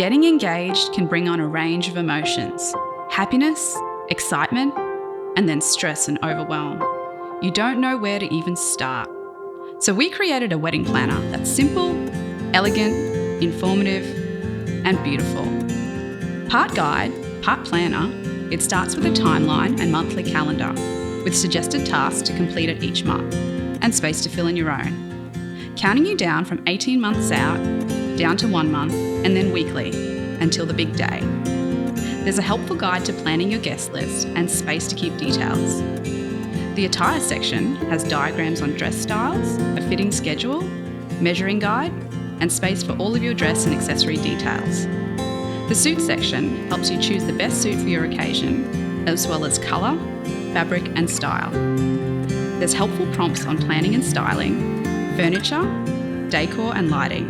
Getting engaged can bring on a range of emotions: happiness, excitement, and then stress and overwhelm. You don't know where to even start. So we created a wedding planner that's simple, elegant, informative, and beautiful. Part guide, part planner, it starts with a timeline and monthly calendar, with suggested tasks to complete it each month, and space to fill in your own. Counting you down from 18 months out, down to 1 month, and then weekly, until the big day. There's a helpful guide to planning your guest list and space to keep details. The attire section has diagrams on dress styles, a fitting schedule, measuring guide, and space for all of your dress and accessory details. The suit section helps you choose the best suit for your occasion, as well as colour, fabric, and style. There's helpful prompts on planning and styling, furniture, decor, and lighting.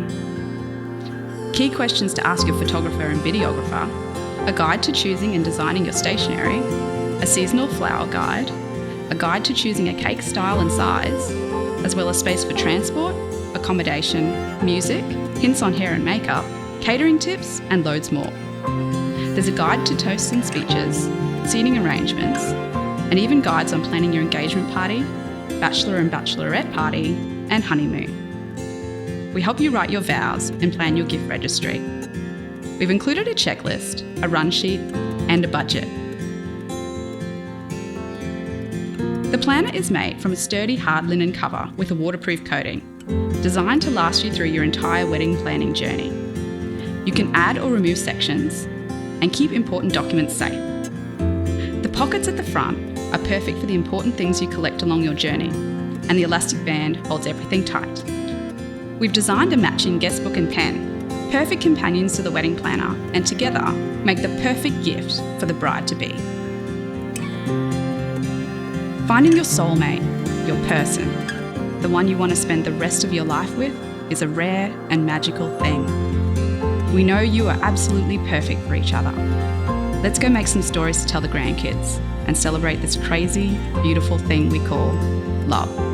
Key questions to ask your photographer and videographer, a guide to choosing and designing your stationery, a seasonal flower guide, a guide to choosing a cake style and size, as well as space for transport, accommodation, music, hints on hair and makeup, catering tips, and loads more. There's a guide to toasts and speeches, seating arrangements, and even guides on planning your engagement party, bachelor and bachelorette party, and honeymoon. We help you write your vows and plan your gift registry. We've included a checklist, a run sheet, and a budget. The planner is made from a sturdy hard linen cover with a waterproof coating, designed to last you through your entire wedding planning journey. You can add or remove sections and keep important documents safe. The pockets at the front are perfect for the important things you collect along your journey, and the elastic band holds everything tight. We've designed a matching guest book and pen, perfect companions to the wedding planner, and together make the perfect gift for the bride-to-be. Finding your soulmate, your person, the one you want to spend the rest of your life with, is a rare and magical thing. We know you are absolutely perfect for each other. Let's go make some stories to tell the grandkids and celebrate this crazy, beautiful thing we call love.